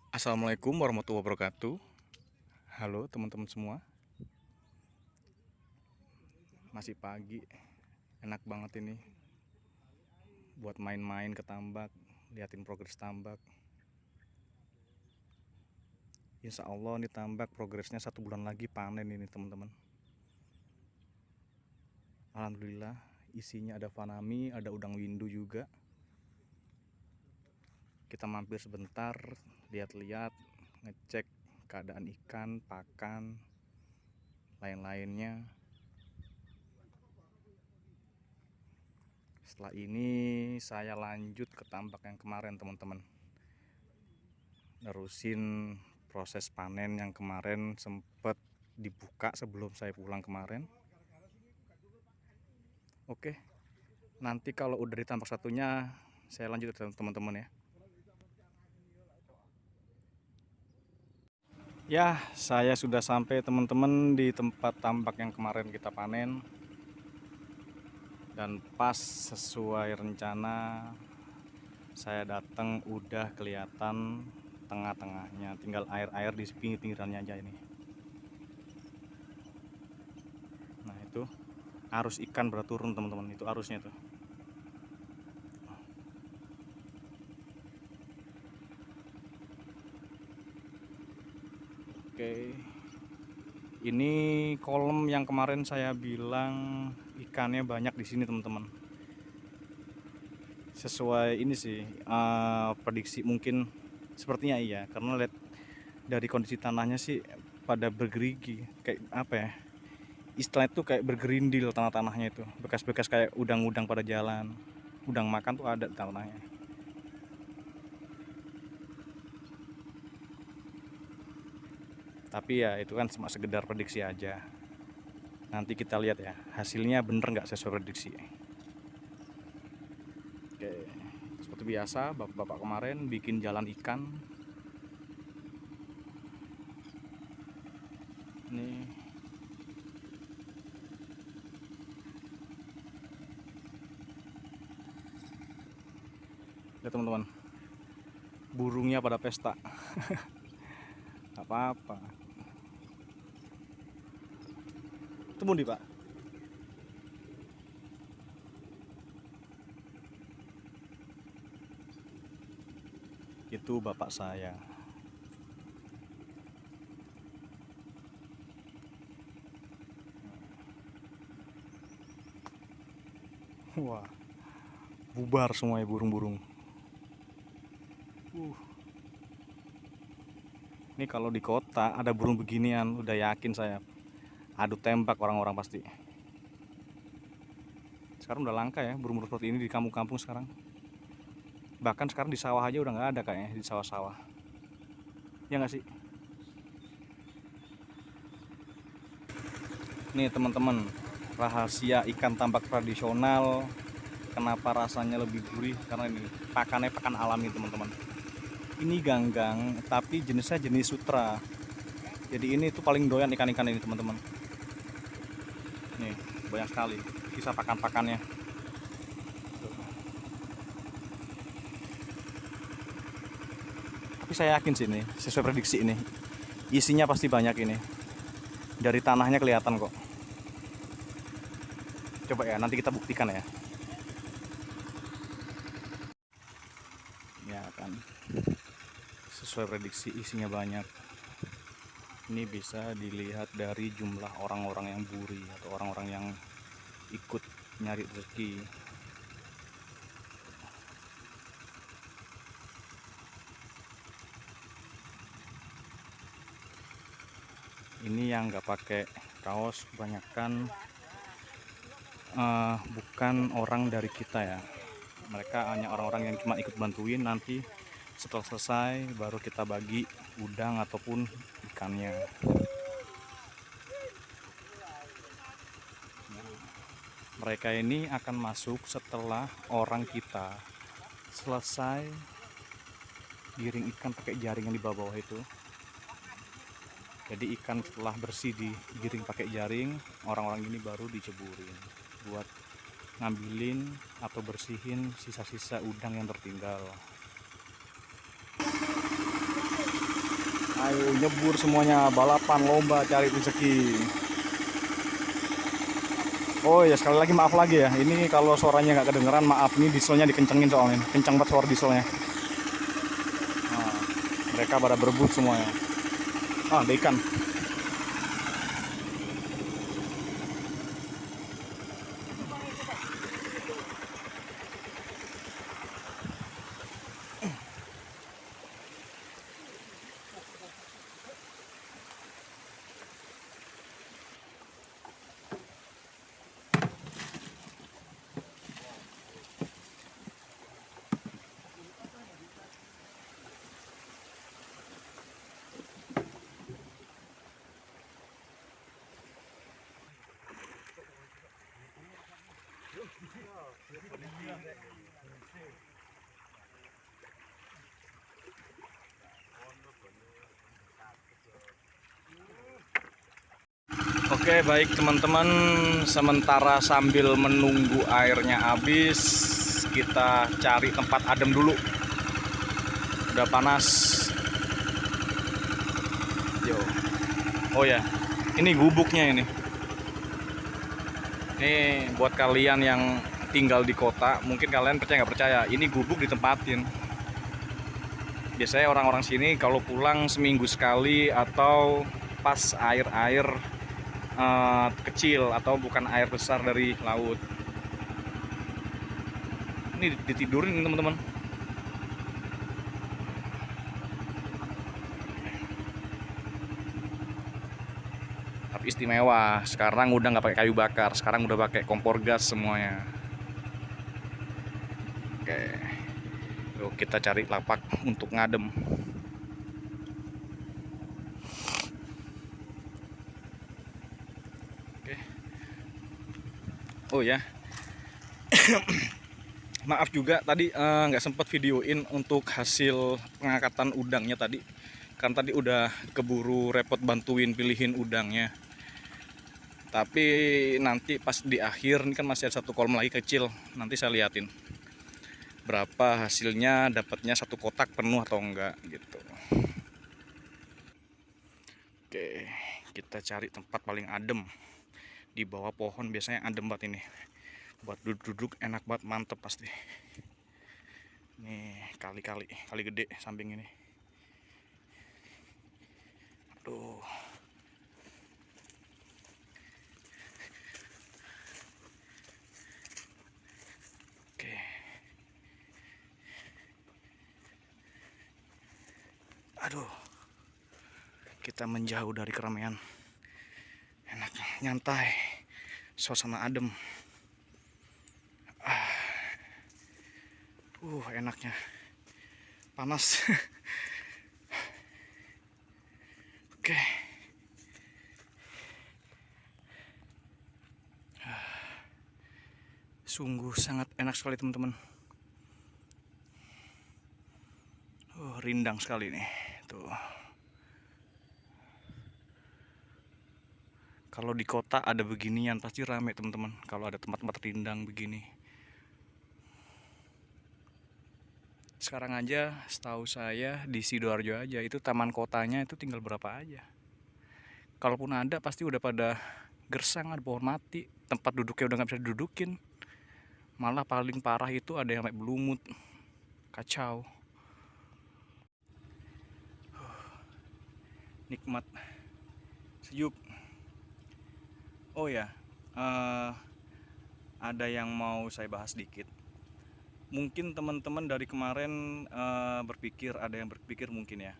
Assalamualaikum warahmatullahi wabarakatuh. Halo teman-teman semua. Masih pagi, enak banget ini buat main-main ke tambak, liatin progres tambak. Insya Allah nih tambak progresnya 1 bulan lagi panen ini teman-teman. Alhamdulillah isinya ada fanami, ada udang windu juga. Kita mampir sebentar, lihat-lihat, ngecek keadaan ikan, pakan, lain-lainnya. Setelah ini saya lanjut ke tambak yang kemarin teman-teman, nerusin proses panen yang kemarin sempet dibuka sebelum saya pulang kemarin. Oke, nanti kalau udah di tambak satunya saya lanjut teman-teman ya. Ya, saya sudah sampai teman-teman di tempat tambak yang kemarin kita panen. Dan pas sesuai rencana saya datang udah kelihatan tengah-tengahnya, tinggal air-air di pinggir-pinggirannya aja ini. Nah itu arus ikan berat turun teman-teman, itu arusnya tuh. Oke, ini kolam yang kemarin saya bilang ikannya banyak di sini teman-teman. Sesuai ini sih prediksi mungkin sepertinya iya, karena lihat dari kondisi tanahnya sih pada bergerigi, kayak apa ya? Istilahnya itu kayak bergerindil tanah-tanahnya itu, bekas-bekas kayak udang-udang pada jalan, udang makan tuh ada di tanahnya. Tapi ya itu kan cuma sekedar prediksi aja. Nanti kita lihat ya hasilnya bener nggak sesuai prediksi. Oke, seperti biasa bapak-bapak kemarin bikin jalan ikan. Nih lihat teman-teman, burungnya pada pesta. Apa-apa. Tunggu nih pak. Itu bapak saya. Wah, bubar semuanya burung-burung. Ini kalau di kota ada burung beginian, udah yakin saya adu tembak orang-orang pasti. Sekarang udah langka ya burung-burung seperti ini di kampung-kampung sekarang. Bahkan sekarang di sawah aja udah nggak ada kayaknya, di sawah-sawah. Ya nggak sih? Nih teman-teman, rahasia ikan tambak tradisional, kenapa rasanya lebih gurih, karena ini pakannya pakan alami teman-teman. Ini ganggang tapi jenisnya jenis sutra, jadi ini tuh paling doyan ikan-ikan ini teman-teman. Nih banyak sekali sisa pakan-pakannya. Tapi saya yakin sih ini sesuai prediksi ini isinya pasti banyak ini, dari tanahnya kelihatan kok. Coba ya nanti kita buktikan ya. Ya kan, sesuai prediksi isinya banyak. Ini bisa dilihat dari jumlah orang-orang yang buri atau orang-orang yang ikut nyari rezeki. Ini yang nggak pakai kaos kebanyakan bukan orang dari kita ya. Mereka hanya orang-orang yang cuma ikut bantuin, nanti setelah selesai baru kita bagi udang ataupun ikannya. Mereka ini akan masuk setelah orang kita selesai giring ikan pakai jaring yang di bawah itu. Jadi ikan setelah bersih digiring pakai jaring, orang-orang ini baru diceburin buat ngambilin atau bersihin sisa-sisa udang yang tertinggal. Ayo nyebur semuanya, balapan lomba cari rezeki. Oh ya, sekali lagi maaf lagi ya. Ini kalau suaranya nggak kedengeran, maaf. Ini dieselnya dikencengin soalnya. Kencang banget suara dieselnya. Nah, mereka pada berebut semuanya. Ah, ada ikan. Oke, baik teman-teman, sementara sambil menunggu airnya habis, kita cari tempat adem dulu. Udah panas. Yo. Oh ya, ini gubuknya ini. Ini buat kalian yang tinggal di kota, mungkin kalian percaya nggak percaya, ini gubuk ditempatin. Biasanya orang-orang sini kalau pulang seminggu sekali atau pas air-air kecil atau bukan air besar dari laut. Ini ditidurin teman-teman. Tapi istimewa, sekarang udah nggak pakai kayu bakar, sekarang udah pakai kompor gas semuanya. Oke, yuk kita cari lapak untuk ngadem. Oke. Oh ya, maaf juga tadi nggak sempat videoin untuk hasil pengangkatan udangnya tadi. Kan tadi udah keburu repot bantuin pilihin udangnya. Tapi nanti pas di akhir ini kan masih ada satu kolom lagi kecil, nanti saya liatin berapa hasilnya, dapatnya satu kotak penuh atau enggak gitu. Oke, kita cari tempat paling adem di bawah pohon, biasanya adem banget ini. Buat duduk-duduk enak banget, mantep pasti. Nih kali gede samping ini. Aduh. Oke. Aduh. Kita menjauh dari keramaian. Enak, nyantai. Suasana adem. Enaknya. Panas. Oke. Sungguh sangat enak sekali teman-teman. Rindang sekali nih. Tuh. Kalau di kota ada beginian pasti rame teman-teman. Kalau ada tempat-tempat rindang begini. Sekarang aja setahu saya di Sidoarjo aja itu taman kotanya itu tinggal berapa aja. Kalaupun ada pasti udah pada gersang, ada pohon mati, tempat duduknya udah nggak bisa didudukin. Malah paling parah itu ada yang sampai belumut. Kacau. Nikmat, sejuk. Oh ya, ada yang mau saya bahas dikit. Mungkin teman-teman dari kemarin ada yang berpikir mungkin ya,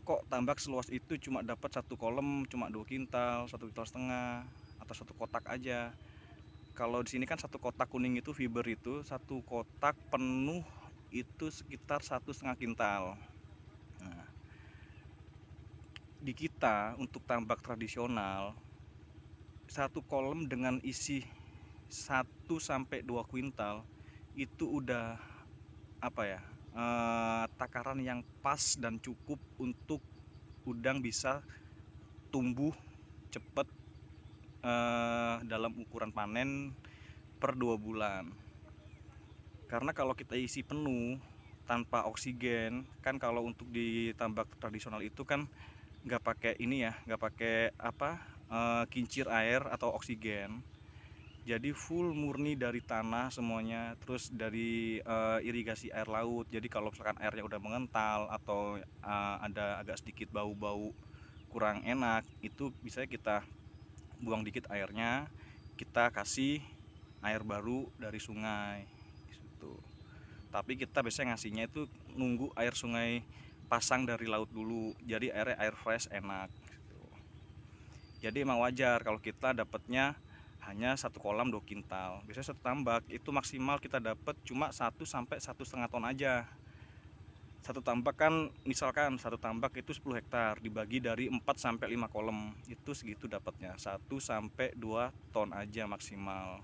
kok tambak seluas itu cuma dapat satu kolom, cuma 2 kintal, 1,5 kintal, atau satu kotak aja. Kalau di sini kan satu kotak kuning itu fiber itu, satu kotak penuh itu sekitar 1,5 kintal. Nah, di kita untuk tambak tradisional, satu kolom dengan isi 1 sampai 2 kuintal itu udah apa ya, takaran yang pas dan cukup untuk udang bisa tumbuh cepat dalam ukuran panen per 2 bulan. Karena kalau kita isi penuh tanpa oksigen. Kan kalau untuk di tambak tradisional itu kan nggak pakai ini ya, nggak pakai kincir air atau oksigen. Jadi full murni dari tanah semuanya, terus dari irigasi air laut. Jadi kalau misalkan airnya udah mengental atau ada agak sedikit bau-bau kurang enak, itu bisa kita buang dikit airnya, kita kasih air baru dari sungai gitu. Tapi kita biasanya ngasihnya itu nunggu air sungai pasang dari laut dulu, jadi airnya air fresh enak gitu. Jadi emang wajar kalau kita dapatnya hanya 1 kolam 2 kintal. Biasanya 1 tambak itu maksimal kita dapat cuma 1 sampai 1,5 ton aja. 1 tambak kan, misalkan 1 tambak itu 10 hektar dibagi dari 4 sampai 5 kolam, itu segitu dapatnya 1 sampai 2 ton aja maksimal.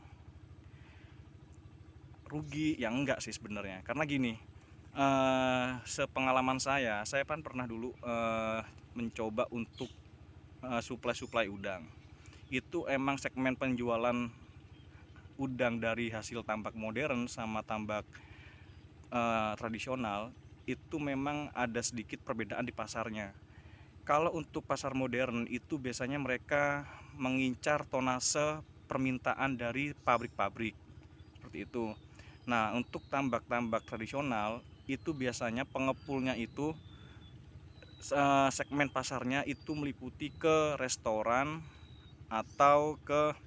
Rugi ya enggak sih sebenarnya, karena gini, sepengalaman saya kan pernah dulu mencoba untuk suplai udang. Itu emang segmen penjualan udang dari hasil tambak modern sama tambak tradisional itu memang ada sedikit perbedaan di pasarnya. Kalau untuk pasar modern itu biasanya mereka mengincar tonase permintaan dari pabrik-pabrik seperti itu. Nah, untuk tambak-tambak tradisional itu biasanya pengepulnya itu segmen pasarnya itu meliputi ke restoran atau ke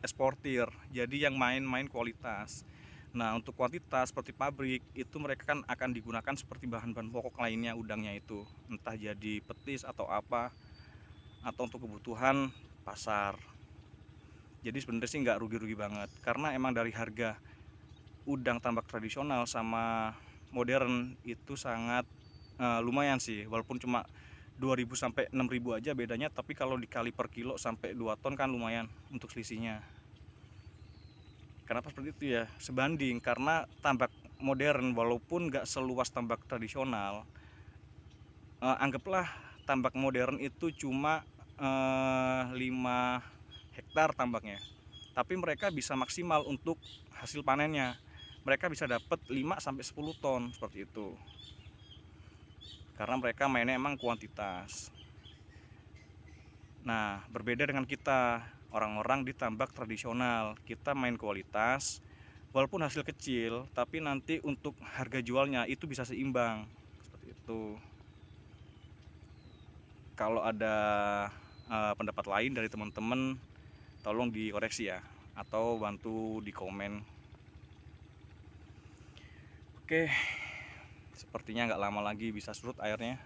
eksportir. Jadi yang main-main kualitas. Nah, untuk kuantitas seperti pabrik itu mereka kan akan digunakan seperti bahan-bahan pokok lainnya udangnya itu, entah jadi petis atau apa, atau untuk kebutuhan pasar. Jadi sebenarnya sih nggak rugi-rugi banget, karena emang dari harga udang tambak tradisional sama modern itu sangat lumayan sih, walaupun cuma 2.000 sampai 6.000 aja bedanya, tapi kalau dikali per kilo sampai 2 ton kan lumayan untuk selisihnya. Kenapa seperti itu ya? Sebanding, karena tambak modern walaupun nggak seluas tambak tradisional, anggaplah tambak modern itu cuma 5 hektar tambaknya, tapi mereka bisa maksimal untuk hasil panennya. Mereka bisa dapat 5 sampai 10 ton seperti itu. Karena mereka mainnya emang kuantitas. Nah, berbeda dengan kita, orang-orang di tambak tradisional. Kita main kualitas, walaupun hasil kecil, tapi nanti untuk harga jualnya itu bisa seimbang. Seperti itu. Kalau ada pendapat lain dari teman-teman, tolong dikoreksi ya, atau bantu di komen. Oke, sepertinya nggak lama lagi bisa surut airnya.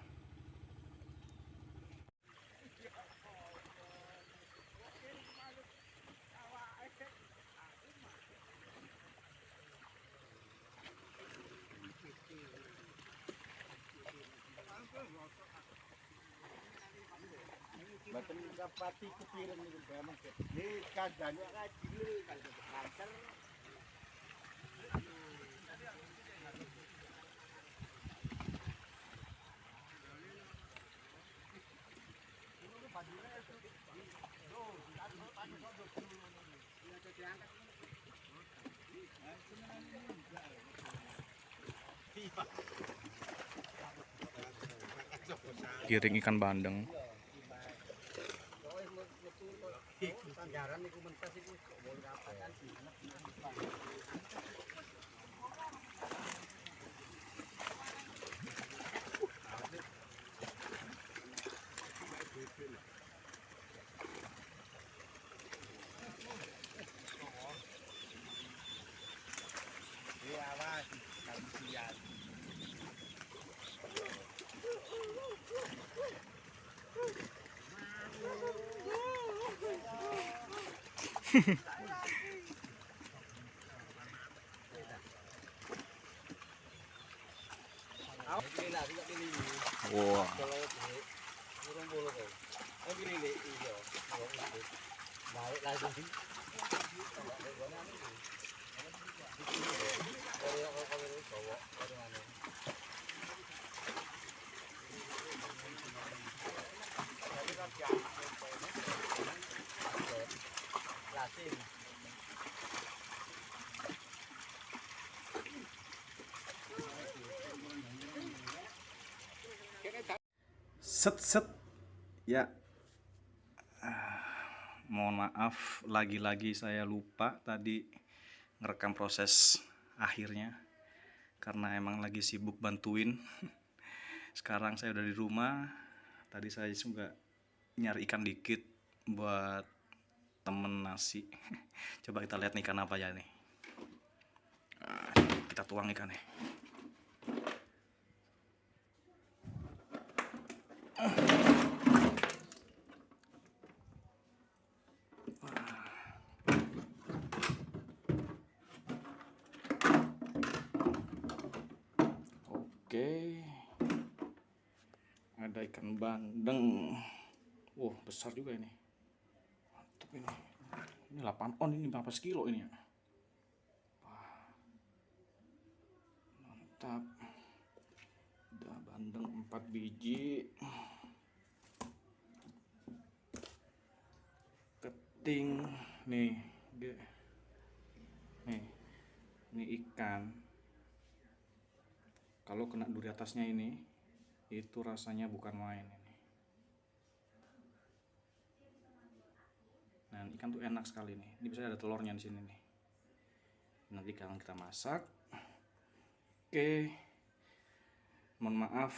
Baten kapati kepiren niku memang ini kandane ra dile kalau kanker. Giring ikan bandeng. Sandaran niku mentas iku kok mau rapakan sih. Awas, kamu siap. Wah. Balik lagi. Set set ya. Mohon maaf, lagi-lagi saya lupa tadi ngerekam proses akhirnya karena emang lagi sibuk bantuin. Sekarang saya udah di rumah. Tadi saya juga nyari ikan dikit buat temen nasi. Coba kita lihat nih ikan apa ya nih. Kita tuang ikannya. Oke, ada ikan bandeng. Wow, besar juga ini. Mantap ini. Ini 8 on, ini 15 kilo ini ya. Wah, mantap. Udah bandeng 4 biji. Keting nih, nih, ini ikan. Kalau kena duri atasnya ini, itu rasanya bukan main ini. Nah, ikan tuh enak sekali nih. Ini bisa ada telurnya di sini nih. Nanti kalau kita masak. Oke. Mohon maaf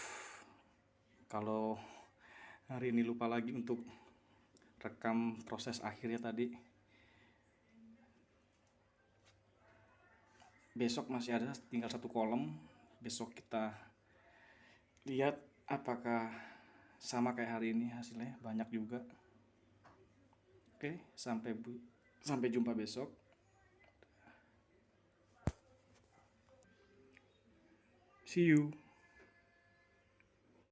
kalau hari ini lupa lagi untuk rekam proses akhirnya tadi. Besok masih ada tinggal 1 kolom. Besok kita lihat apakah sama kayak hari ini hasilnya, banyak juga. Oke, sampai jumpa besok. See you.